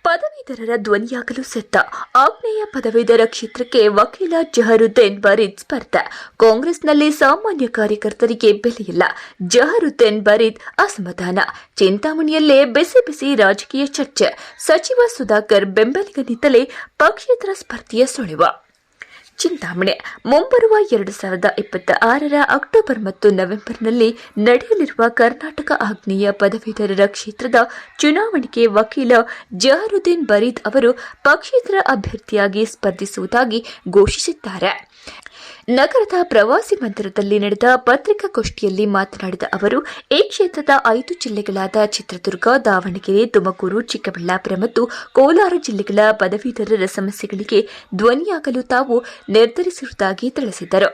ಪದವೀಧರರ ಧ್ವನಿಯಾಗಲು ಸಿದ್ಧ. ಆಗ್ನೇಯ ಪದವೀಧರ ಕ್ಷೇತ್ರಕ್ಕೆ ವಕೀಲ ಜಹರುದ್ದೀನ್ ಬರೀದ್ ಸ್ಪರ್ಧೆ. ಕಾಂಗ್ರೆಸ್ನಲ್ಲಿ ಸಾಮಾನ್ಯ ಕಾರ್ಯಕರ್ತರಿಗೆ ಬೆಲೆಯಿಲ್ಲ. ಜಹರುದ್ದೀನ್ ಬರೀದ್ ಅಸಮಾಧಾನ. ಚಿಂತಾಮಣಿಯಲ್ಲೇ ಬಿಸಿ ಬಿಸಿ ರಾಜಕೀಯ ಚರ್ಚೆ. ಸಚಿವ ಸುಧಾಕರ್ ಬೆಂಬಲಿಗನಿಂದಲೇ ಪಕ್ಷೇತರ ಸ್ಪರ್ಧೆಯ ಸುಳಿವು. ಚಿಂತಾಮಣಿ ಮುಂಬರುವ 2026ರ ಅಕ್ಟೋಬರ್ ಮತ್ತು ನವೆಂಬರ್ನಲ್ಲಿ ನಡೆಯಲಿರುವ ಕರ್ನಾಟಕ ಆಗ್ನೇಯ ಪದವೀಧರರ ಕ್ಷೇತ್ರದ ಚುನಾವಣೆಗೆ ವಕೀಲ ಜಹರುದ್ದೀನ್ ಬರೀದ್ ಅವರು ಪಕ್ಷೇತರ ಅಭ್ಯರ್ಥಿಯಾಗಿ ಸ್ಪರ್ಧಿಸುವುದಾಗಿ ಘೋಷಿಸಿದ್ದಾರೆ. ನಗರದ ಪ್ರವಾಸಿ ಮಂದಿರದಲ್ಲಿ ನಡೆದ ಪತ್ರಿಕಾಗೋಷ್ಠಿಯಲ್ಲಿ ಮಾತನಾಡಿದ ಅವರು, ಈ ಕ್ಷೇತ್ರದ 5 ಜಿಲ್ಲೆಗಳಾದ ಚಿತ್ರದುರ್ಗ, ದಾವಣಗೆರೆ, ತುಮಕೂರು, ಚಿಕ್ಕಬಳ್ಳಾಪುರ ಮತ್ತು ಕೋಲಾರ ಜಿಲ್ಲೆಗಳ ಪದವೀಧರರ ಸಮಸ್ಯೆಗಳಿಗೆ ಧ್ವನಿಯಾಗಲು ತಾವು ನಿರ್ಧರಿಸಿರುವುದಾಗಿ ತಿಳಿಸಿದರು.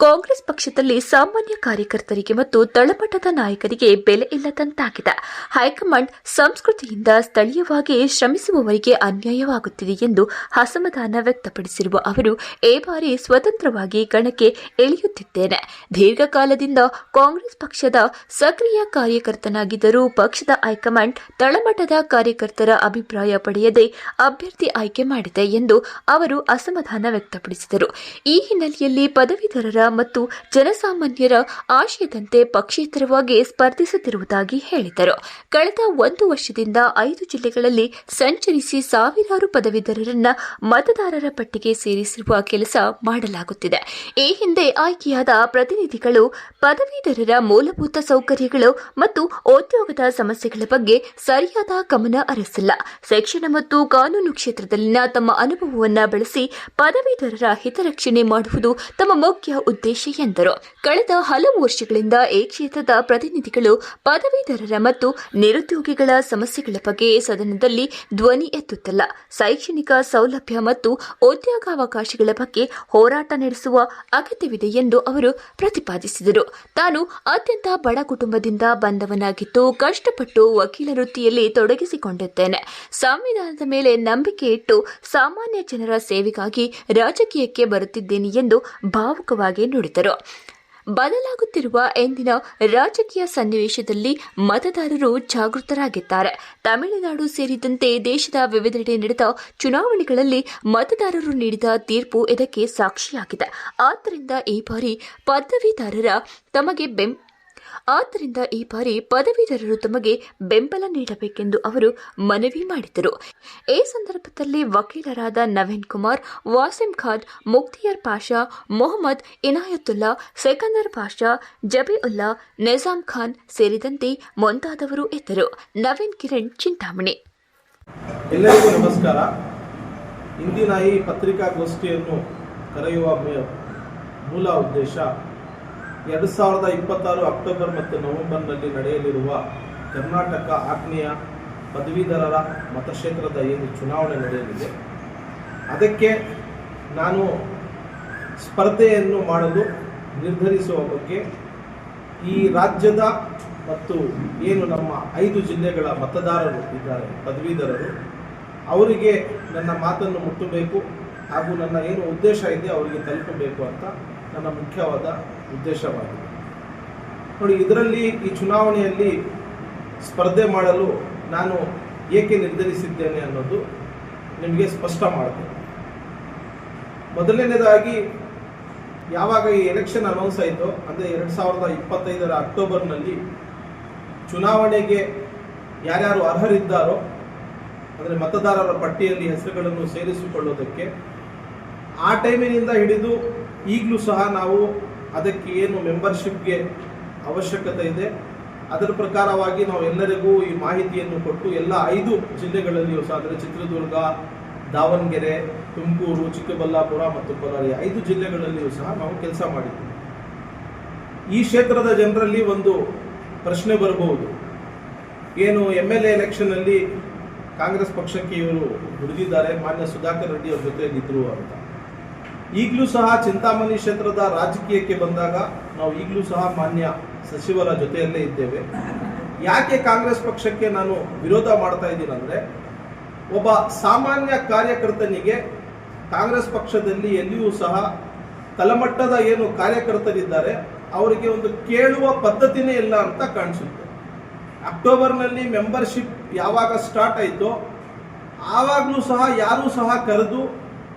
ಕಾಂಗ್ರೆಸ್ ಪಕ್ಷದಲ್ಲಿ ಸಾಮಾನ್ಯ ಕಾರ್ಯಕರ್ತರಿಗೆ ಮತ್ತು ತಳಮಟ್ಟದ ನಾಯಕರಿಗೆ ಬೆಲೆ ಇಲ್ಲದಂತಾಗಿದೆ. ಹೈಕಮಾಂಡ್ ಸಂಸ್ಕೃತಿಯಿಂದ ಸ್ಥಳೀಯವಾಗಿ ಶ್ರಮಿಸುವವರಿಗೆ ಅನ್ಯಾಯವಾಗುತ್ತಿದೆ ಎಂದು ಅಸಮಾಧಾನ ವ್ಯಕ್ತಪಡಿಸಿರುವ ಅವರು, ಈ ಬಾರಿ ಸ್ವತಂತ್ರವಾಗಿ ಕಣಕ್ಕೆ ಇಳಿಯುತ್ತಿದ್ದೇನೆ. ದೀರ್ಘಕಾಲದಿಂದ ಕಾಂಗ್ರೆಸ್ ಪಕ್ಷದ ಸಕ್ರಿಯ ಕಾರ್ಯಕರ್ತನಾಗಿದ್ದರೂ ಪಕ್ಷದ ಹೈಕಮಾಂಡ್ ತಳಮಟ್ಟದ ಕಾರ್ಯಕರ್ತರ ಅಭಿಪ್ರಾಯ ಪಡೆಯದೆ ಅಭ್ಯರ್ಥಿ ಆಯ್ಕೆ ಮಾಡಿದೆ ಎಂದು ಅವರು ಅಸಮಾಧಾನ ವ್ಯಕ್ತಪಡಿಸಿದರು. ಈ ಹಿನ್ನೆಲೆಯಲ್ಲಿ ಪದವೀಧರರ ಮತ್ತು ಜನಸಾಮಾನ್ಯರ ಆಶಯದಂತೆ ಪಕ್ಷೇತರವಾಗಿ ಸ್ಪರ್ಧಿಸುತ್ತಿರುವುದಾಗಿ ಹೇಳಿದರು. ಕಳೆದ 1 ವರ್ಷದಿಂದ 5 ಜಿಲ್ಲೆಗಳಲ್ಲಿ ಸಂಚರಿಸಿ ಸಾವಿರಾರು ಪದವೀಧರರನ್ನ ಮತದಾರರ ಪಟ್ಟಿಗೆ ಸೇರಿಸಿರುವ ಕೆಲಸ ಮಾಡಲಾಗುತ್ತಿದೆ. ಈ ಹಿಂದೆ ಆಯ್ಕೆಯಾದ ಪ್ರತಿನಿಧಿಗಳು ಪದವೀಧರರ ಮೂಲಭೂತ ಸೌಕರ್ಯಗಳು ಮತ್ತು ಉದ್ಯೋಗದ ಸಮಸ್ಯೆಗಳ ಬಗ್ಗೆ ಸರಿಯಾದ ಗಮನ ಹರಿಸಿಲ್ಲ. ಶಿಕ್ಷಣ ಮತ್ತು ಕಾನೂನು ಕ್ಷೇತ್ರದಲ್ಲಿನ ತಮ್ಮ ಅನುಭವವನ್ನು ಬಳಸಿ ಪದವೀಧರರ ಹಿತರಕ್ಷಣೆ ಮಾಡುವುದು ತಮ್ಮ ಮುಖ್ಯ ಉದ್ದೇಶ ಎಂದರು. ಕಳೆದ ಹಲವು ವರ್ಷಗಳಿಂದ ಈ ಕ್ಷೇತ್ರದ ಪ್ರತಿನಿಧಿಗಳು ಪದವೀಧರರ ಮತ್ತು ನಿರುದ್ಯೋಗಿಗಳ ಸಮಸ್ಯೆಗಳ ಬಗ್ಗೆ ಸದನದಲ್ಲಿ ಧ್ವನಿ ಎತ್ತುತ್ತಿಲ್ಲ. ಶೈಕ್ಷಣಿಕ ಸೌಲಭ್ಯ ಮತ್ತು ಉದ್ಯೋಗಾವಕಾಶಗಳ ಬಗ್ಗೆ ಹೋರಾಟ ನಡೆಸುವ ಅಗತ್ಯವಿದೆ ಎಂದು ಅವರು ಪ್ರತಿಪಾದಿಸಿದರು. ತಾನು ಅತ್ಯಂತ ಬಡ ಕುಟುಂಬದಿಂದ ಬಂದವನಾಗಿದ್ದು ಕಷ್ಟಪಟ್ಟು ವಕೀಲ ವೃತ್ತಿಯಲ್ಲಿ ತೊಡಗಿಸಿಕೊಂಡಿದ್ದೇನೆ. ಸಂವಿಧಾನದ ಮೇಲೆ ನಂಬಿಕೆ ಇಟ್ಟು ಸಾಮಾನ್ಯ ಜನರ ಸೇವೆಗಾಗಿ ರಾಜಕೀಯಕ್ಕೆ ಬರುತ್ತಿದ್ದೇನೆ ಎಂದು ಭಾವುಕವಾಗಿ ನುಡಿದರು. ಬದಲಾಗುತ್ತಿರುವ ಇಂದಿನ ರಾಜಕೀಯ ಸನ್ನಿವೇಶದಲ್ಲಿ ಮತದಾರರು ಜಾಗೃತರಾಗಿದ್ದಾರೆ. ತಮಿಳುನಾಡು ಸೇರಿದಂತೆ ದೇಶದ ವಿವಿಧೆಡೆ ನಡೆದ ಚುನಾವಣೆಗಳಲ್ಲಿ ಮತದಾರರು ನೀಡಿದ ತೀರ್ಪು ಇದಕ್ಕೆ ಸಾಕ್ಷಿಯಾಗಿದೆ. ಆದ್ದರಿಂದ ಈ ಬಾರಿ ಪದವೀಧರರು ತಮಗೆ ಬೆಂಬಲ ನೀಡಬೇಕೆಂದು ಅವರು ಮನವಿ ಮಾಡಿದರು. ಈ ಸಂದರ್ಭದಲ್ಲಿ ವಕೀಲರಾದ ನವೀನ್ ಕುಮಾರ್, ವಾಸಿಂ ಖಾನ್, ಮುಖ್ತಿಯಾರ್ ಪಾಷಾ, ಮೊಹಮ್ಮದ್ ಇನಾಯತುಲ್ಲಾ, ಸಿಕಂದರ್ ಪಾಷಾ, ಜಬೀಉಲ್ಲಾ, ನಿಜಾಮ್ ಖಾನ್ ಸೇರಿದಂತೆ ಮುಂತಾದವರು ಇದ್ದರು. ನವೀನ್ ಕಿರಣ್, ಚಿಂತಾಮಣಿ. ಎಲ್ಲರಿಗೂ ನಮಸ್ಕಾರ. ಇಂದಿನ ಈ ಪತ್ರಿಕಾಗೋಷ್ಠಿಯನ್ನು ಕರೆಯುವ ಮೂಲ ಉದ್ದೇಶ 2026 ಅಕ್ಟೋಬರ್ ಮತ್ತು ನವೆಂಬರ್ನಲ್ಲಿ ನಡೆಯಲಿರುವ ಕರ್ನಾಟಕ ಆಗ್ನೇಯ ಪದವೀಧರರ ಮತಕ್ಷೇತ್ರದ ಏನು ಚುನಾವಣೆ ನಡೆಯಲಿದೆ ಅದಕ್ಕೆ ನಾನು ಸ್ಪರ್ಧೆಯನ್ನು ಮಾಡಲು ನಿರ್ಧರಿಸುವ ಬಗ್ಗೆ ಈ ರಾಜ್ಯದ ಮತ್ತು ಏನು ನಮ್ಮ 5 ಜಿಲ್ಲೆಗಳ ಮತದಾರರು ಇದ್ದಾರೆ, ಪದವೀಧರರು, ಅವರಿಗೆ ನನ್ನ ಮಾತನ್ನು ಮುಟ್ಟಬೇಕು ಹಾಗೂ ನನ್ನ ಏನು ಉದ್ದೇಶ ಇದೆ ಅವರಿಗೆ ತಲುಪಬೇಕು ಅಂತ ನನ್ನ ಮುಖ್ಯವಾದ ಉದ್ದೇಶವಾಗಿದೆ. ನೋಡಿ, ಇದರಲ್ಲಿ ಈ ಚುನಾವಣೆಯಲ್ಲಿ ಸ್ಪರ್ಧೆ ಮಾಡಲು ನಾನು ಏಕೆ ನಿರ್ಧರಿಸಿದ್ದೇನೆ ಅನ್ನೋದು ನಿಮಗೆ ಸ್ಪಷ್ಟ ಮಾಡ್ತೇನೆ. ಮೊದಲನೇದಾಗಿ ಯಾವಾಗ ಈ ಎಲೆಕ್ಷನ್ ಅನೌನ್ಸ್ ಆಯಿತು ಅಂದರೆ 2025 ಅಕ್ಟೋಬರ್ನಲ್ಲಿ ಚುನಾವಣೆಗೆ ಯಾರ್ಯಾರು ಅರ್ಹರಿದ್ದಾರೋ ಅಂದರೆ ಮತದಾರರ ಪಟ್ಟಿಯಲ್ಲಿ ಹೆಸರುಗಳನ್ನು ಸೇರಿಸಿಕೊಳ್ಳೋದಕ್ಕೆ ಆ ಟೈಮಿನಿಂದ ಹಿಡಿದು ಈಗಲೂ ಸಹ ನಾವು ಅದಕ್ಕೆ ಏನು ಮೆಂಬರ್ಶಿಪ್ಗೆ ಅವಶ್ಯಕತೆ ಇದೆ ಅದರ ಪ್ರಕಾರವಾಗಿ ನಾವು ಎಲ್ಲರಿಗೂ ಈ ಮಾಹಿತಿಯನ್ನು ಕೊಟ್ಟು ಎಲ್ಲ 5 ಜಿಲ್ಲೆಗಳಲ್ಲಿಯೂ ಸಹ ಅಂದರೆ ಚಿತ್ರದುರ್ಗ, ದಾವಣಗೆರೆ, ತುಮಕೂರು, ಚಿಕ್ಕಬಳ್ಳಾಪುರ ಮತ್ತು ಕೋಲಾರ 5 ಜಿಲ್ಲೆಗಳಲ್ಲಿಯೂ ಸಹ ನಾವು ಕೆಲಸ ಮಾಡಿದ್ದೀವಿ. ಈ ಕ್ಷೇತ್ರದ ಜನರಲ್ಲಿ ಒಂದು ಪ್ರಶ್ನೆ ಬರಬಹುದು, ಏನು MLA ಎಲೆಕ್ಷನ್ನಲ್ಲಿ ಕಾಂಗ್ರೆಸ್ ಪಕ್ಷಕ್ಕೆ ಇವರು ದುಡಿದಿದ್ದಾರೆ, ಮಾನ್ಯ ಸುಧಾಕರ್ ರೆಡ್ಡಿ ಅವ್ರ ಜೊತೆಯಲ್ಲಿದ್ದರು ಅಂತ. ಈಗಲೂ ಸಹ ಚಿಂತಾಮಣಿ ಕ್ಷೇತ್ರದ ರಾಜಕೀಯಕ್ಕೆ ಬಂದಾಗ ನಾವು ಈಗಲೂ ಸಹ ಮಾನ್ಯ ಸಚಿವರ ಜೊತೆಯಲ್ಲೇ ಇದ್ದೇವೆ. ಯಾಕೆ ಕಾಂಗ್ರೆಸ್ ಪಕ್ಷಕ್ಕೆ ನಾನು ವಿರೋಧ ಮಾಡ್ತಾ ಇದ್ದೀನಿ ಅಂದರೆ, ಒಬ್ಬ ಸಾಮಾನ್ಯ ಕಾರ್ಯಕರ್ತನಿಗೆ ಕಾಂಗ್ರೆಸ್ ಪಕ್ಷದಲ್ಲಿ ಎಲ್ಲಿಯೂ ಸಹ ತಳಮಟ್ಟದ ಏನು ಕಾರ್ಯಕರ್ತರಿದ್ದಾರೆ ಅವರಿಗೆ ಒಂದು ಕೇಳುವ ಪದ್ಧತಿನೇ ಇಲ್ಲ ಅಂತ ಕಾಣಿಸುತ್ತೆ. ಅಕ್ಟೋಬರ್ನಲ್ಲಿ ಮೆಂಬರ್ಶಿಪ್ ಯಾವಾಗ ಸ್ಟಾರ್ಟ್ ಆಯಿತೋ ಆವಾಗಲೂ ಸಹ ಯಾರೂ ಸಹ ಕರೆದು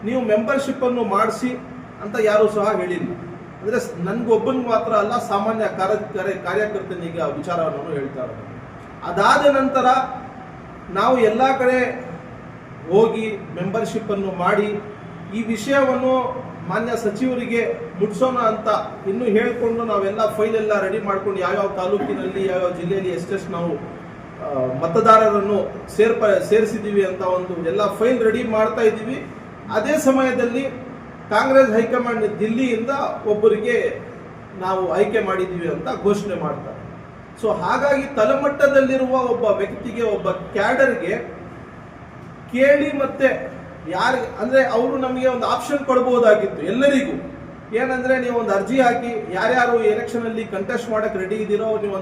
ನೀವು ಮೆಂಬರ್ಶಿಪ್ಪನ್ನು ಮಾಡಿಸಿ ಅಂತ ಯಾರೂ ಸಹ ಹೇಳಿಲ್ಲ. ಅಂದರೆ ನನಗೊಬ್ಬನಿಗೆ ಮಾತ್ರ ಅಲ್ಲ, ಸಾಮಾನ್ಯ ಕಾರ್ಯಕರ್ತನಿಗೆ ಆ ವಿಚಾರವನ್ನು ಹೇಳ್ತಾ ಇರೋದು. ಅದಾದ ನಂತರ ನಾವು ಎಲ್ಲ ಕಡೆ ಹೋಗಿ ಮೆಂಬರ್ಶಿಪ್ಪನ್ನು ಮಾಡಿ ಈ ವಿಷಯವನ್ನು ಮಾನ್ಯ ಸಚಿವರಿಗೆ ಮುಟ್ಸೋಣ ಅಂತ ಇನ್ನೂ ಹೇಳಿಕೊಂಡು ನಾವೆಲ್ಲ ಫೈಲ್ ಎಲ್ಲ ರೆಡಿ ಮಾಡ್ಕೊಂಡು ಯಾವ್ಯಾವ ತಾಲೂಕಿನಲ್ಲಿ ಯಾವ್ಯಾವ ಜಿಲ್ಲೆಯಲ್ಲಿ ಎಷ್ಟೆಷ್ಟು ನಾವು ಮತದಾರರನ್ನು ಸೇರಿಸಿದ್ದೀವಿ ಅಂತ ಒಂದು ಎಲ್ಲ ಫೈಲ್ ರೆಡಿ ಮಾಡ್ತಾ ಇದ್ದೀವಿ. ಅದೇ ಸಮಯದಲ್ಲಿ ಕಾಂಗ್ರೆಸ್ ಹೈಕಮಾಂಡ್ ದಿಲ್ಲಿಯಿಂದ ಒಬ್ಬರಿಗೆ ನಾವು ಆಯ್ಕೆ ಮಾಡಿದ್ದೀವಿ ಅಂತ ಘೋಷಣೆ ಮಾಡ್ತಾರೆ. ಸೊ ಹಾಗಾಗಿ ತಳಮಟ್ಟದಲ್ಲಿರುವ ಒಬ್ಬ ವ್ಯಕ್ತಿಗೆ, ಒಬ್ಬ ಕ್ಯಾಡರ್ಗೆ ಕೇಳಿ ಮತ್ತೆ ಯಾರಿಗೆ ಅಂದರೆ ಅವರು ನಮಗೆ ಒಂದು ಆಪ್ಷನ್ ಕೊಡಬಹುದಾಗಿತ್ತು ಎಲ್ಲರಿಗೂ. ಏನಂದ್ರೆ ನೀವು ಒಂದು ಅರ್ಜಿ ಹಾಕಿ, ಯಾರ್ಯಾರು ಎಲೆಕ್ಷನ್ ಅಲ್ಲಿ ಕಂಟೆಸ್ಟ್ ಮಾಡಕ್ಕೆ ರೆಡಿ ಇದ್ದೀರೋ ನೀವು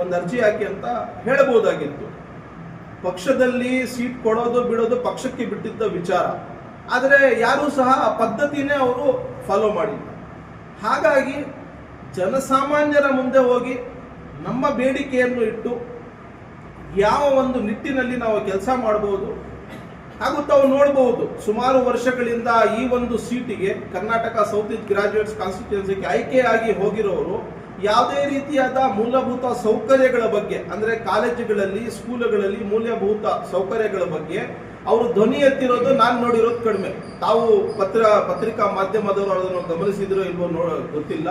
ಒಂದು ಅರ್ಜಿ ಹಾಕಿ ಅಂತ ಹೇಳಬಹುದಾಗಿತ್ತು. ಪಕ್ಷದಲ್ಲಿ ಸೀಟ್ ಕೊಡೋದು ಬಿಡೋದು ಪಕ್ಷಕ್ಕೆ ಬಿಟ್ಟಿದ್ದ ವಿಚಾರ. ಆದರೆ ಯಾರೂ ಸಹ ಆ ಪದ್ಧತಿನೇ ಅವರು ಫಾಲೋ ಮಾಡಿಲ್ಲ. ಹಾಗಾಗಿ ಜನಸಾಮಾನ್ಯರ ಮುಂದೆ ಹೋಗಿ ನಮ್ಮ ಬೇಡಿಕೆಯನ್ನು ಇಟ್ಟು ಯಾವ ಒಂದು ನಿಟ್ಟಿನಲ್ಲಿ ನಾವು ಕೆಲಸ ಮಾಡಬಹುದು ಹಾಗೂ ತಾವು ನೋಡಬಹುದು, ಸುಮಾರು ವರ್ಷಗಳಿಂದ ಈ ಒಂದು ಸೀಟಿಗೆ ಕರ್ನಾಟಕ ಸೌತ್ ಈಸ್ಟ್ ಗ್ರಾಜ್ಯುಯೇಟ್ಸ್ ಕಾನ್ಸ್ಟಿಟ್ಯೂನ್ಸಿಗೆ ಆಯ್ಕೆಯಾಗಿ ಹೋಗಿರೋರು ಯಾವುದೇ ರೀತಿಯಾದ ಮೂಲಭೂತ ಸೌಕರ್ಯಗಳ ಬಗ್ಗೆ, ಅಂದರೆ ಕಾಲೇಜುಗಳಲ್ಲಿ, ಸ್ಕೂಲುಗಳಲ್ಲಿ ಮೂಲಭೂತ ಸೌಕರ್ಯಗಳ ಬಗ್ಗೆ ಅವರು ಧ್ವನಿ ಎತ್ತಿರೋದು ನಾನು ನೋಡಿರೋದು ಕಡಿಮೆ. ತಾವು ಪತ್ರಿಕಾ ಮಾಧ್ಯಮದವರು ಅದನ್ನು ಗಮನಿಸಿದ್ರು ಇಲ್ವೋ ಗೊತ್ತಿಲ್ಲ.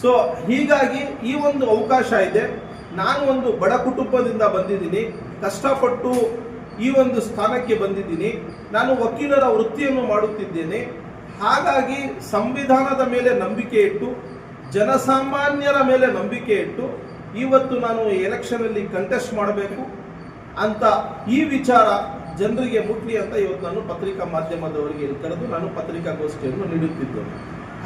ಸೊ ಹೀಗಾಗಿ ಈ ಒಂದು ಅವಕಾಶ ಇದೆ. ನಾನು ಒಂದು ಬಡ ಕುಟುಂಬದಿಂದ ಬಂದಿದ್ದೀನಿ, ಕಷ್ಟಪಟ್ಟು ಈ ಒಂದು ಸ್ಥಾನಕ್ಕೆ ಬಂದಿದ್ದೀನಿ. ನಾನು ವಕೀಲರ ವೃತ್ತಿಯನ್ನು ಮಾಡುತ್ತಿದ್ದೇನೆ. ಹಾಗಾಗಿ ಸಂವಿಧಾನದ ಮೇಲೆ ನಂಬಿಕೆ ಇಟ್ಟು, ಜನಸಾಮಾನ್ಯರ ಮೇಲೆ ನಂಬಿಕೆ ಇಟ್ಟು ಇವತ್ತು ನಾನು ಎಲೆಕ್ಷನ್ ಅಲ್ಲಿ ಕಂಟೆಸ್ಟ್ ಮಾಡಬೇಕು ಅಂತ ಈ ವಿಚಾರ ಜನರಿಗೆ ಮುಟ್ಲಿ ಅಂತ ಇವತ್ತು ನಾನು ಪತ್ರಿಕಾ ಮಾಧ್ಯಮದವರಿಗೆ ಕರೆದು ನಾನು ಪತ್ರಿಕಾಗೋಷ್ಠಿಯನ್ನು ನೀಡುತ್ತಿದ್ದೇನೆ.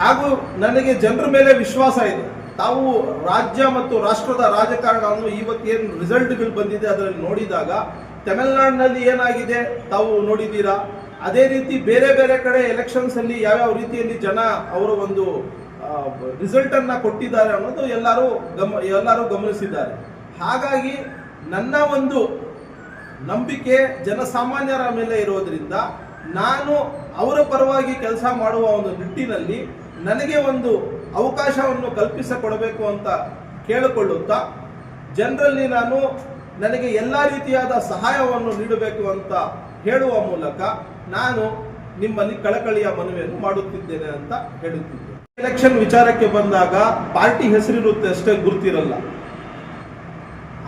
ಹಾಗೂ ನನಗೆ ಜನರ ಮೇಲೆ ವಿಶ್ವಾಸ ಇದೆ. ತಾವು ರಾಜ್ಯ ಮತ್ತು ರಾಷ್ಟ್ರದ ರಾಜಕಾರಣವನ್ನು ಇವತ್ತೇನು ರಿಸಲ್ಟ್ಗಳು ಬಂದಿದೆ ಅದರಲ್ಲಿ ನೋಡಿದಾಗ ತಮಿಳುನಾಡಿನಲ್ಲಿ ಏನಾಗಿದೆ ತಾವು ನೋಡಿದ್ದೀರಾ. ಅದೇ ರೀತಿ ಬೇರೆ ಬೇರೆ ಕಡೆ ಎಲೆಕ್ಷನ್ಸ್ ಅಲ್ಲಿ ಯಾವ್ಯಾವ ರೀತಿಯಲ್ಲಿ ಜನ ಅವರ ಒಂದು ರಿಸಲ್ಟ್ ಅನ್ನ ಕೊಟ್ಟಿದ್ದಾರೆ ಅನ್ನೋದು ಎಲ್ಲರೂ ಗಮನಿಸಿದ್ದಾರೆ. ಹಾಗಾಗಿ ನನ್ನ ಒಂದು ನಂಬಿಕೆ ಜನಸಾಮಾನ್ಯರ ಮೇಲೆ ಇರೋದ್ರಿಂದ ನಾನು ಅವರ ಪರವಾಗಿ ಕೆಲಸ ಮಾಡುವ ಒಂದು ನಿಟ್ಟಿನಲ್ಲಿ ನನಗೆ ಒಂದು ಅವಕಾಶವನ್ನು ಕಲ್ಪಿಸಿಕೊಡಬೇಕು ಅಂತ ಕೇಳಿಕೊಳ್ಳುತ್ತಾ, ಜನರಲ್ಲಿ ನಾನು ನನಗೆ ಎಲ್ಲ ರೀತಿಯಾದ ಸಹಾಯವನ್ನು ನೀಡಬೇಕು ಅಂತ ಹೇಳುವ ಮೂಲಕ ನಾನು ನಿಮ್ಮಲ್ಲಿ ಕಳಕಳಿಯ ಮನವಿಯನ್ನು ಮಾಡುತ್ತಿದ್ದೇನೆ ಅಂತ ಹೇಳುತ್ತಿದ್ದೇನೆ. ಎಲೆಕ್ಷನ್ ವಿಚಾರಕ್ಕೆ ಬಂದಾಗ ಪಾರ್ಟಿ ಹೆಸರಿರುತ್ತೆ ಅಷ್ಟೇ, ಗುರುತಿರಲ್ಲ.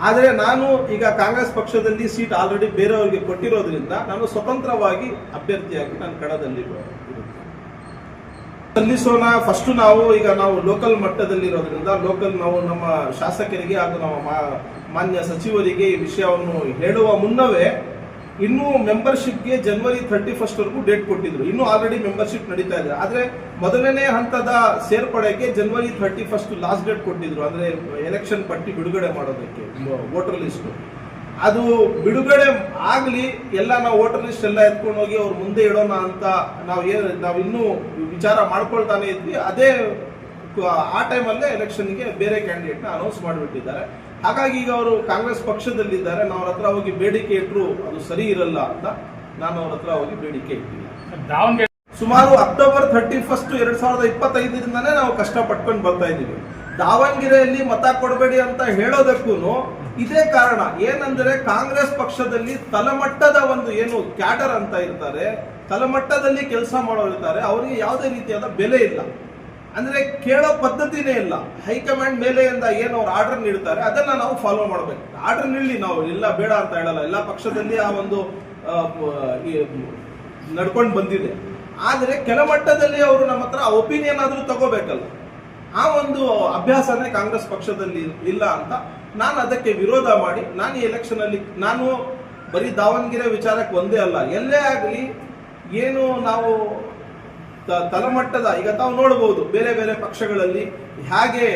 ಆದರೆ ನಾನು ಈಗ ಕಾಂಗ್ರೆಸ್ ಪಕ್ಷದಲ್ಲಿ ಸೀಟ್ ಆಲ್ರೆಡಿ ಬೇರೆಯವರಿಗೆ ಕೊಟ್ಟಿರೋದ್ರಿಂದ ನಾನು ಸ್ವತಂತ್ರವಾಗಿ ಅಭ್ಯರ್ಥಿಯಾಗಿ ನಾನು ಕಣದಲ್ಲಿ ಸಲ್ಲಿಸೋಣ. ಫಸ್ಟ್ ನಾವು ಲೋಕಲ್ ಮಟ್ಟದಲ್ಲಿರೋದ್ರಿಂದ ನಾವು ನಮ್ಮ ಶಾಸಕರಿಗೆ ಹಾಗೂ ನಮ್ಮ ಮಾನ್ಯ ಸಚಿವರಿಗೆ ಈ ವಿಷಯವನ್ನು ಹೇಳುವ ಮುನ್ನವೇ ಇನ್ನೂ ಮೆಂಬರ್ಶಿಪ್ಗೆ ಜನವರಿ 31 ವರೆಗೂ ಡೇಟ್ ಕೊಟ್ಟಿದ್ರು. ಇನ್ನೂ ಆಲ್ರೆಡಿ ಮೆಂಬರ್ಶಿಪ್ ನಡೀತಾ ಇದೆ. ಆದರೆ ಮೊದಲನೇ ಹಂತದ ಸೇರ್ಪಡೆಗೆ ಜನವರಿ 31 ಲಾಸ್ಟ್ ಡೇಟ್ ಕೊಟ್ಟಿದ್ರು. ಅಂದ್ರೆ ಎಲೆಕ್ಷನ್ ಪಟ್ಟಿ ಬಿಡುಗಡೆ ಮಾಡೋದಕ್ಕೆ, ವೋಟರ್ ಲಿಸ್ಟ್ ಅದು ಬಿಡುಗಡೆ ಆಗಲಿ, ಎಲ್ಲ ನಾವು ವೋಟರ್ ಲಿಸ್ಟ್ ಎಲ್ಲ ಎತ್ಕೊಂಡು ಹೋಗಿ ಅವ್ರ ಮುಂದೆ ಇಡೋಣ ಅಂತ ನಾವು ಇನ್ನೂ ವಿಚಾರ ಮಾಡ್ಕೊಳ್ತಾನೆ ಇದ್ವಿ. ಅದೇ ಆ ಟೈಮಲ್ಲೇ ಎಲೆಕ್ಷನ್ಗೆ ಬೇರೆ ಕ್ಯಾಂಡಿಡೇಟ್ನ ಅನೌನ್ಸ್ ಮಾಡಿಬಿಟ್ಟಿದ್ದಾರೆ. ಹಾಗಾಗಿ ಈಗ ಅವರು ಕಾಂಗ್ರೆಸ್ ಪಕ್ಷದಲ್ಲಿದ್ದಾರೆ. ನಾವು ಅವ್ರ ಹತ್ರ ಹೋಗಿ ಬೇಡಿಕೆ ಇಟ್ಟರು ಅದು ಸರಿ ಇರಲ್ಲ ಅಂತ ನಾನು ಅವ್ರ ಹತ್ರ ಹೋಗಿ ಬೇಡಿಕೆ ಇಟ್ಟಿಲ್ಲ. ಸುಮಾರು ಅಕ್ಟೋಬರ್ 31, 2025ರಿಂದಾನೇ ನಾವು ಕಷ್ಟ ಪಟ್ಕೊಂಡು ಬರ್ತಾ ಇದ್ದೀವಿ. ದಾವಣಗೆರೆಯಲ್ಲಿ ಮತ ಕೊಡಬೇಡಿ ಅಂತ ಹೇಳೋದಕ್ಕೂ ಇದೇ ಕಾರಣ. ಏನಂದ್ರೆ ಕಾಂಗ್ರೆಸ್ ಪಕ್ಷದಲ್ಲಿ ತಳಮಟ್ಟದ ಒಂದು ಏನು ಕ್ಯಾಡರ್ ಅಂತ ಇರ್ತಾರೆ, ತಳಮಟ್ಟದಲ್ಲಿ ಕೆಲಸ ಮಾಡೋರು ಇರ್ತಾರೆ, ಅವರಿಗೆ ಯಾವುದೇ ರೀತಿಯಾದ ಬೆಲೆ ಇಲ್ಲ. ಅಂದ್ರೆ ಕೇಳೋ ಪದ್ಧತಿನೇ ಇಲ್ಲ. ಹೈಕಮಾಂಡ್ ಮೇಲೆಯಿಂದ ಏನು ಅವ್ರು ಆರ್ಡರ್ ನೀಡ್ತಾರೆ ಅದನ್ನ ನಾವು ಫಾಲೋ ಮಾಡಬೇಕು. ಆರ್ಡರ್ ನೀಡಲಿ, ನಾವು ಇಲ್ಲ ಬೇಡ ಅಂತ ಹೇಳಲ್ಲ. ಎಲ್ಲ ಪಕ್ಷದಲ್ಲಿ ಆ ಒಂದು ನಡ್ಕೊಂಡು ಬಂದಿದೆ. ಆದರೆ ಕೆಳಮಟ್ಟದಲ್ಲಿ ಅವರು ನಮ್ಮ ಹತ್ರ ಒಪಿನಿಯನ್ ಆದ್ರೂ ತಗೋಬೇಕಲ್ಲ. ಆ ಒಂದು ಅಭ್ಯಾಸನೇ ಕಾಂಗ್ರೆಸ್ ಪಕ್ಷದಲ್ಲಿ ಇಲ್ಲ ಅಂತ ನಾನು ಅದಕ್ಕೆ ವಿರೋಧ ಮಾಡಿ ನಾನು ಈ ಎಲೆಕ್ಷನ್ ಅಲ್ಲಿ ನಾನು ಬರೀ ದಾವಣಗೆರೆ ವಿಚಾರಕ್ಕೆ ಒಂದೇ ಅಲ್ಲ, ಎಲ್ಲೇ ಆಗಲಿ ಏನು ನಾವು ತಳಮಟ್ಟದ ಈಗ ತಾವು ನೋಡಬಹುದು ಬೇರೆ ಬೇರೆ ಪಕ್ಷಗಳಲ್ಲಿ ಹೇಗೆ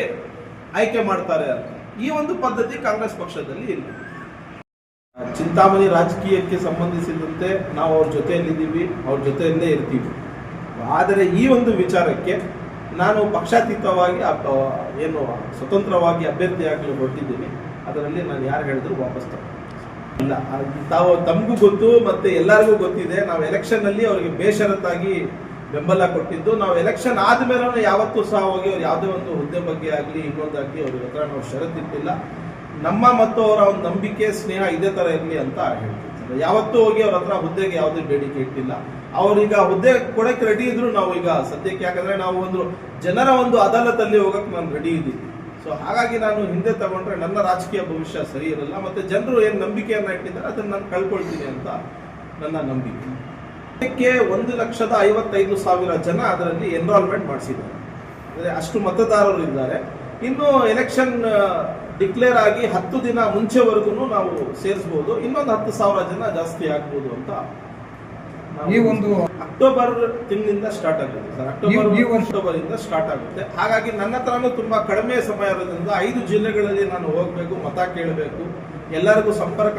ಆಯ್ಕೆ ಮಾಡ್ತಾರೆ ಅಂತ. ಈ ಒಂದು ಪದ್ಧತಿ ಕಾಂಗ್ರೆಸ್ ಪಕ್ಷದಲ್ಲಿ ಇಲ್ಲ. ಚಿಂತಾಮಣಿ ರಾಜಕೀಯಕ್ಕೆ ಸಂಬಂಧಿಸಿದಂತೆ ನಾವು ಅವ್ರ ಜೊತೆಯಲ್ಲಿದ್ದೀವಿ, ಅವ್ರ ಜೊತೆಯಲ್ಲೇ ಇರ್ತೀವಿ. ಆದರೆ ಈ ಒಂದು ವಿಚಾರಕ್ಕೆ ನಾನು ಪಕ್ಷಾತೀತವಾಗಿ ಏನು ಸ್ವತಂತ್ರವಾಗಿ ಅಭ್ಯರ್ಥಿಯಾಗಲು ಹೊರಟಿದ್ದೀನಿ. ಅದರಲ್ಲಿ ನಾನು ಯಾರು ಹೇಳಿದ್ರು ವಾಪಸ್ ಇಲ್ಲ. ತಮಗೂ ಗೊತ್ತು ಮತ್ತೆ ಎಲ್ಲರಿಗೂ ಗೊತ್ತಿದೆ, ನಾವು ಎಲೆಕ್ಷನ್ ಅಲ್ಲಿ ಅವರಿಗೆ ಬೇಷರತ್ತಾಗಿ ಬೆಂಬಲ ಕೊಟ್ಟಿದ್ದು. ನಾವು ಎಲೆಕ್ಷನ್ ಆದ್ಮೇಲೆ ಯಾವತ್ತೂ ಸಹ ಹೋಗಿ ಅವ್ರು ಯಾವುದೇ ಒಂದು ಹುದ್ದೆ ಬಗ್ಗೆ ಆಗಲಿ ಇನ್ನೊಂದಾಗಲಿ ಅವ್ರ ಹತ್ರ ನಾವು ಷರತ್ತಿಟ್ಟಿಲ್ಲ. ನಮ್ಮ ಮತ್ತು ಅವರ ಒಂದು ನಂಬಿಕೆ ಸ್ನೇಹ ಇದೇ ತರ ಇರಲಿ ಅಂತ ಹೇಳ್ತಿರ್ತಾರೆ. ಯಾವತ್ತೂ ಹೋಗಿ ಅವ್ರ ಹತ್ರ ಹುದ್ದೆಗೆ ಯಾವುದೇ ಬೇಡಿಕೆ ಇಟ್ಟಿಲ್ಲ. ಅವ್ರೀಗ ಹುದ್ದೆ ಕೊಡಕ್ಕೆ ರೆಡಿ ಇದ್ರು ನಾವು ಈಗ ಸದ್ಯಕ್ಕೆ, ಯಾಕಂದ್ರೆ ನಾವು ಒಂದು ಜನರ ಒಂದು ಅದಾಲತಲ್ಲಿ ಹೋಗಕ್ಕೆ ನಾನು ರೆಡಿ ಇದ್ದೀನಿ. ಸೊ ಹಾಗಾಗಿ ನಾನು ಹಿಂದೆ ತಗೊಂಡ್ರೆ ನನ್ನ ರಾಜಕೀಯ ಭವಿಷ್ಯ ಸರಿ ಇರಲ್ಲ, ಮತ್ತೆ ಜನರು ಏನು ನಂಬಿಕೆಯನ್ನ ಇಟ್ಟಿದ್ದಾರೆ ಅದನ್ನ ನಾನು ಕಳ್ಕೊಳ್ತೀನಿ ಅಂತ ನನ್ನ ನಂಬಿಕೆ. ಅದಕ್ಕೆ 1,55,000 ಜನ ಅದರಲ್ಲಿ ಎನ್ರೋಲ್ಮೆಂಟ್ ಮಾಡಿಸಿದ್ದಾರೆ. ಅಂದರೆ ಅಷ್ಟು ಮತದಾರರು ಇದ್ದಾರೆ. ಇನ್ನು ಎಲೆಕ್ಷನ್ ಡಿಕ್ಲೇರ್ ಆಗಿ 10 ದಿನ ಮುಂಚೆವರೆಗೂ ನಾವು ಸೇರಿಸಬಹುದು. ಇನ್ನೊಂದು 10,000 ಜನ ಜಾಸ್ತಿ ಆಗ್ಬೋದು ಅಂತ ಈ ಒಂದು ಅಕ್ಟೋಬರ್ ತಿಂಗಳಿಂದ ಸ್ಟಾರ್ಟ್ ಆಗುತ್ತೆ ಸರ್. ಅಕ್ಟೋಬರ್ ಇಂದ ಸ್ಟಾರ್ಟ್ ಆಗುತ್ತೆ. ಹಾಗಾಗಿ ನನ್ನ ಹತ್ರನೂ ತುಂಬಾ ಕಡಿಮೆ ಸಮಯ ಇರೋದ್ರಿಂದ 5 ಜಿಲ್ಲೆಗಳಲ್ಲಿ ನಾನು ಹೋಗ್ಬೇಕು, ಮತ ಕೇಳಬೇಕು, ಎಲ್ಲರಿಗೂ ಸಂಪರ್ಕ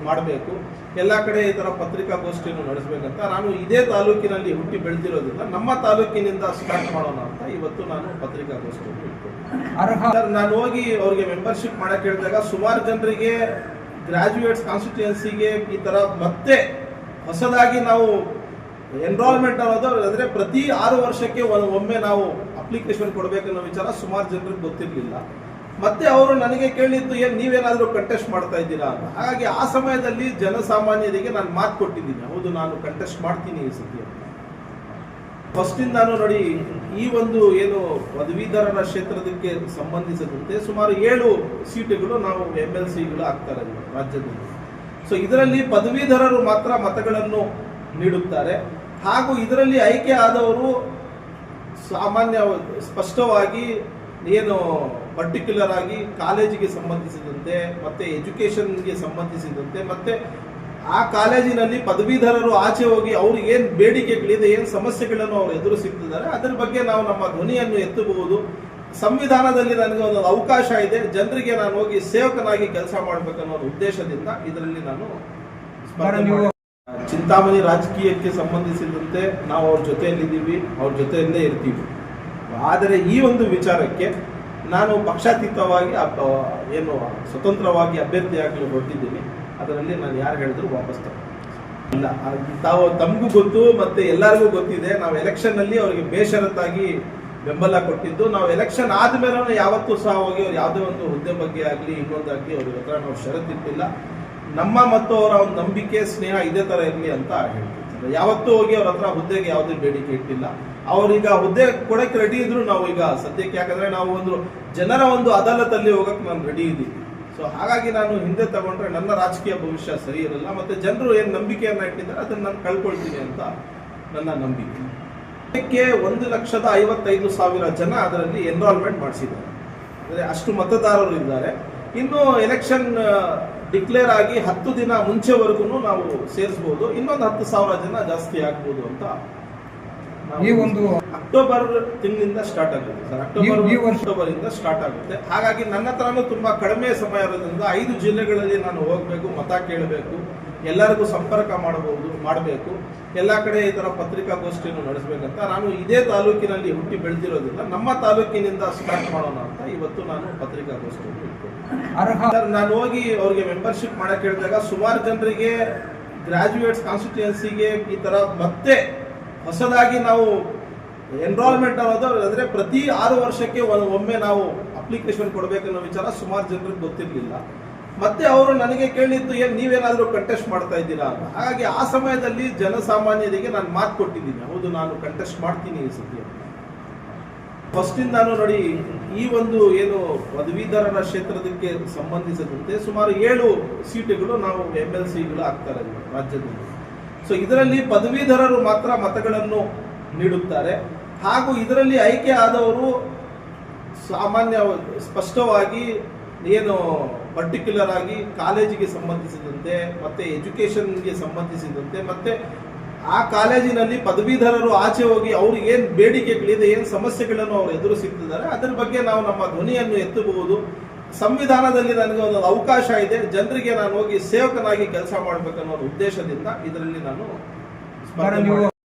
ಮಾಡಬೇಕು, ಎಲ್ಲ ಕಡೆ ಈ ತರ ಪತ್ರಿಕಾಗೋಷ್ಠಿಯನ್ನು ನಡೆಸಬೇಕಂತ ನಾನು ಇದೇ ತಾಲೂಕಿನಲ್ಲಿ ಹುಟ್ಟಿ ಬೆಳೆದಿರೋದ್ರಿಂದ ನಮ್ಮ ತಾಲೂಕಿನಿಂದ ಸ್ಟಾರ್ಟ್ ಮಾಡೋಣ ಅಂತ ಇವತ್ತು ನಾನು ಪತ್ರಿಕಾಗೋಷ್ಠಿಯನ್ನು ಇಟ್ಕೊಂಡು ನಾನು ಹೋಗಿ ಅವ್ರಿಗೆ ಮೆಂಬರ್ಶಿಪ್ ಮಾಡಕ್ ಹೇಳಿದಾಗ ಸುಮಾರು ಜನರಿಗೆ ಗ್ರಾಜುಯೇಟ್ಸ್ ಕಾನ್ಸ್ಟಿಟ್ಯೂಯನ್ಸಿಗೆ ಈ ತರ ಮತ್ತೆ ಹೊಸದಾಗಿ ನಾವು ಎನ್ರೋಲ್ಮೆಂಟ್ ಅನ್ನೋದು ಅಂದ್ರೆ ಪ್ರತಿ 6 ವರ್ಷಕ್ಕೆ ಒಮ್ಮೆ ನಾವು ಅಪ್ಲಿಕೇಶನ್ ಕೊಡಬೇಕನ್ನೋ ವಿಚಾರ ಸುಮಾರು ಜನರಿಗೆ ಗೊತ್ತಿರಲಿಲ್ಲ. ಮತ್ತೆ ಅವರು ನನಗೆ ಕೇಳಿದ್ದು ನೀವೇನಾದ್ರೂ ಕಂಟೆಸ್ಟ್ ಮಾಡ್ತಾ ಇದ್ದೀರಾ ಅಂತ. ಹಾಗಾಗಿ ಆ ಸಮಯದಲ್ಲಿ ಜನಸಾಮಾನ್ಯರಿಗೆ ನಾನು ಮಾತು ಕೊಟ್ಟಿದ್ದೀನಿ, ಹೌದು ನಾನು ಕಂಟೆಸ್ಟ್ ಮಾಡ್ತೀನಿ ಈ ಸತಿ. ಫಸ್ಟ್ ಇಂದಾನು ನೋಡಿ, ಈ ಒಂದು ಏನು ಪದವೀಧರರ ಕ್ಷೇತ್ರಕ್ಕೆ ಸಂಬಂಧಿಸಿದಂತೆ ಸುಮಾರು 7 ಸೀಟುಗಳು ನಾವು MLCಗಳು ಆಗ್ತಾರೆ ರಾಜ್ಯದಲ್ಲಿ. ಸೊ ಇದರಲ್ಲಿ ಪದವೀಧರರು ಮಾತ್ರ ಮತಗಳನ್ನು ನೀಡುತ್ತಾರೆ. ಹಾಗೂ ಇದರಲ್ಲಿ ಆಯ್ಕೆ ಆದವರು ಸಾಮಾನ್ಯ ಸ್ಪಷ್ಟವಾಗಿ ಏನು ಪರ್ಟಿಕ್ಯುಲರ್ ಆಗಿ ಕಾಲೇಜಿಗೆ ಸಂಬಂಧಿಸಿದಂತೆ ಮತ್ತೆ ಎಜುಕೇಶನ್ಗೆ ಸಂಬಂಧಿಸಿದಂತೆ ಮತ್ತೆ ಆ ಕಾಲೇಜಿನಲ್ಲಿ ಪದವೀಧರರು ಆಚೆ ಹೋಗಿ ಅವ್ರಿಗೆ ಏನ್ ಬೇಡಿಕೆಗಳಿದೆ, ಏನ್ ಸಮಸ್ಯೆಗಳನ್ನು ಅವರು ಎದುರಿಸುತ್ತಿದ್ದಾರೆ ಅದರ ಬಗ್ಗೆ ನಾವು ನಮ್ಮ ಧ್ವನಿಯನ್ನು ಎತ್ತಬಹುದು. ಸಂವಿಧಾನದಲ್ಲಿ ನನಗೆ ಒಂದು ಅವಕಾಶ ಇದೆ, ಜನರಿಗೆ ನಾನು ಹೋಗಿ ಸೇವಕನಾಗಿ ಕೆಲಸ ಮಾಡಬೇಕನ್ನೋ ಉದ್ದೇಶದಿಂದ ಇದರಲ್ಲಿ ನಾನು ಚಿಂತಾಮಣಿ ರಾಜಕೀಯಕ್ಕೆ ಸಂಬಂಧಿಸಿದಂತೆ ನಾವು ಅವ್ರ ಜೊತೆಯಲ್ಲಿದ್ದೀವಿ, ಅವ್ರ ಜೊತೆಯಲ್ಲೇ ಇರ್ತೀವಿ. ಆದರೆ ಈ ಒಂದು ವಿಚಾರಕ್ಕೆ ನಾನು ಪಕ್ಷಾತೀತವಾಗಿ ಏನು ಸ್ವತಂತ್ರವಾಗಿ ಅಭ್ಯರ್ಥಿಯಾಗಲು ಹೊರಟಿದ್ದೀನಿ. ಅದರಲ್ಲಿ ನಾನು ಯಾರು ಹೇಳಿದ್ರು ವಾಪಸ್ ಇಲ್ಲ. ತಮಗೂ ಗೊತ್ತು ಮತ್ತೆ ಎಲ್ಲರಿಗೂ ಗೊತ್ತಿದೆ, ನಾವು ಎಲೆಕ್ಷನ್ ಅಲ್ಲಿ ಅವರಿಗೆ ಬೇಷರತ್ತಾಗಿ ಬೆಂಬಲ ಕೊಟ್ಟಿದ್ದು. ನಾವು ಎಲೆಕ್ಷನ್ ಆದ್ಮೇಲೆ ಯಾವತ್ತೂ ಸಹ ಹೋಗಿ ಅವ್ರು ಯಾವುದೇ ಒಂದು ಹುದ್ದೆ ಬಗ್ಗೆ ಆಗಲಿ ಇನ್ನೊಂದಾಗಲಿ ಅವ್ರ ಹತ್ರ ನಾವು ಷರತ್ತಿಟ್ಟಿಲ್ಲ. ನಮ್ಮ ಮತ್ತು ಅವರ ಒಂದು ನಂಬಿಕೆ ಸ್ನೇಹ ಇದೇ ತರ ಇರಲಿ ಅಂತ ಹೇಳ್ತಿರ್ತಾರೆ. ಯಾವತ್ತೂ ಹೋಗಿ ಅವ್ರ ಹತ್ರ ಹುದ್ದೆಗೆ ಯಾವುದೇ ಬೇಡಿಕೆ ಇಟ್ಟಿಲ್ಲ. ಅವ್ರೀಗ ಹುದ್ದೆ ಕೊಡಕ್ಕೆ ರೆಡಿ ಇದ್ರು ನಾವು ಈಗ ಸದ್ಯಕ್ಕೆ, ಯಾಕಂದ್ರೆ ನಾವು ಒಂದು ಜನರ ಒಂದು ಅದಾಲತಲ್ಲಿ ಹೋಗಕ್ಕೆ ನಾನು ರೆಡಿ ಇದ್ದೀನಿ. ಸೊ ಹಾಗಾಗಿ ನಾನು ಹಿಂದೆ ತಗೊಂಡ್ರೆ ನನ್ನ ರಾಜಕೀಯ ಭವಿಷ್ಯ ಸರಿ ಇರಲ್ಲ, ಮತ್ತೆ ಜನರು ಏನು ನಂಬಿಕೆಯನ್ನ ಇಟ್ಟಿದ್ದಾರೆ ಅದನ್ನ ನಾನು ಕಳ್ಕೊಳ್ತೀನಿ ಅಂತ ನನ್ನ ನಂಬಿಕೆ. ಅದಕ್ಕೆ 1,55,000 ಜನ ಅದರಲ್ಲಿ ಎನ್ರೋಲ್ಮೆಂಟ್ ಮಾಡಿಸಿದ್ದಾರೆ. ಅಂದರೆ ಅಷ್ಟು ಮತದಾರರು ಇದ್ದಾರೆ. ಇನ್ನು ಎಲೆಕ್ಷನ್ ಡಿಕ್ಲೇರ್ ಆಗಿ 10 ದಿನ ಮುಂಚೆವರೆಗೂ ನಾವು ಸೇರಿಸಬಹುದು. ಇನ್ನೊಂದು 10,000 ಜನ ಜಾಸ್ತಿ ಆಗ್ಬೋದು ಅಂತ ಈ ಒಂದು ಅಕ್ಟೋಬರ್ ತಿಂಗಳಿಂದ ಸ್ಟಾರ್ಟ್ ಆಗುತ್ತೆ ಸರ್. ಅಕ್ಟೋಬರ್ ಇಂದ ಸ್ಟಾರ್ಟ್ ಆಗುತ್ತೆ. ಹಾಗಾಗಿ ನನ್ನ ಹತ್ರನೂ ತುಂಬಾ ಕಡಿಮೆ ಸಮಯ ಇರೋದ್ರಿಂದ 5 ಜಿಲ್ಲೆಗಳಲ್ಲಿ ನಾನು ಹೋಗ್ಬೇಕು, ಮತ ಕೇಳಬೇಕು, ಎಲ್ಲರಿಗೂ ಸಂಪರ್ಕ ಮಾಡಬೇಕು, ಎಲ್ಲ ಕಡೆ ಈ ತರ ಪತ್ರಿಕಾಗೋಷ್ಠಿಯನ್ನು ನಡೆಸಬೇಕಂತ ನಾನು ಇದೇ ತಾಲೂಕಿನಲ್ಲಿ ಹುಟ್ಟಿ ಬೆಳೆದಿರೋದ್ರಿಂದ ನಮ್ಮ ತಾಲೂಕಿನಿಂದ ಸ್ಟಾರ್ಟ್ ಮಾಡೋಣ ಅಂತ ಇವತ್ತು ನಾನು ಪತ್ರಿಕಾಗೋಷ್ಠಿಯನ್ನು ಇಟ್ಕೊಂಡು ನಾನು ಹೋಗಿ ಅವ್ರಿಗೆ ಮೆಂಬರ್ಶಿಪ್ ಮಾಡಕ್ ಹೇಳಿದಾಗ ಸುಮಾರು ಜನರಿಗೆ ಗ್ರಾಜುಯೇಟ್ಸ್ ಕಾನ್ಸ್ಟಿಟ್ಯೂಯನ್ಸಿಗೆ ಈ ತರ ಮತ್ತೆ ಹೊಸದಾಗಿ ನಾವು ಎನ್ರೋಲ್ಮೆಂಟ್ ಅನ್ನೋದು ಅಂದ್ರೆ ಪ್ರತಿ 6 ವರ್ಷಕ್ಕೆ ಒಮ್ಮೆ ನಾವು ಅಪ್ಲಿಕೇಶನ್ ಕೊಡಬೇಕನ್ನೋ ವಿಚಾರ ಸುಮಾರು ಜನರಿಗೆ ಗೊತ್ತಿರಲಿಲ್ಲ. ಮತ್ತೆ ಅವರು ನನಗೆ ಕೇಳಿದ್ದು ನೀವೇನಾದ್ರೂ ಕಂಟೆಸ್ಟ್ ಮಾಡ್ತಾ ಇದ್ದೀರಾ ಅಂತ. ಹಾಗಾಗಿ ಆ ಸಮಯದಲ್ಲಿ ಜನಸಾಮಾನ್ಯರಿಗೆ ನಾನು ಮಾತು ಕೊಟ್ಟಿದ್ದೀನಿ, ಹೌದು ನಾನು ಕಂಟೆಸ್ಟ್ ಮಾಡ್ತೀನಿ ಈ ಸತಿ. ಫಸ್ಟ್ ಇಂದಾನು ನೋಡಿ, ಈ ಒಂದು ಏನು ಪದವೀಧರರ ಕ್ಷೇತ್ರಕ್ಕೆ ಸಂಬಂಧಿಸಿದಂತೆ ಸುಮಾರು 7 ಸೀಟುಗಳು ನಾವು MLCಗಳು ಆಗ್ತಾರೆ ರಾಜ್ಯದಲ್ಲಿ. ಸೊ ಇದರಲ್ಲಿ ಪದವೀಧರರು ಮಾತ್ರ ಮತಗಳನ್ನು ನೀಡುತ್ತಾರೆ. ಹಾಗೂ ಇದರಲ್ಲಿ ಆಯ್ಕೆ ಆದವರು ಸಾಮಾನ್ಯ ಸ್ಪಷ್ಟವಾಗಿ ಏನು ಪರ್ಟಿಕ್ಯುಲರ್ ಆಗಿ ಕಾಲೇಜಿಗೆ ಸಂಬಂಧಿಸಿದಂತೆ ಮತ್ತೆ ಎಜುಕೇಶನ್ಗೆ ಸಂಬಂಧಿಸಿದಂತೆ ಮತ್ತೆ ಆ ಕಾಲೇಜಿನಲ್ಲಿ ಪದವೀಧರರು ಆಚೆ ಹೋಗಿ ಅವ್ರಿಗೆ ಏನ್ ಬೇಡಿಕೆಗಳಿದೆ, ಏನ್ ಸಮಸ್ಯೆಗಳನ್ನು ಅವರು ಎದುರಿಸುತ್ತಿದ್ದಾರೆ ಅದರ ಬಗ್ಗೆ ನಾವು ನಮ್ಮ ಧ್ವನಿಯನ್ನು ಎತ್ತಬಹುದು. ಸಂವಿಧಾನದಲ್ಲಿ ನನಗೆ ಒಂದು ಅವಕಾಶ ಇದೆ, ಜನರಿಗೆ ನಾನು ಹೋಗಿ ಸೇವಕನಾಗಿ ಕೆಲಸ ಮಾಡಬೇಕನ್ನೋ ಉದ್ದೇಶದಿಂದ ಇದರಲ್ಲಿ ನಾನು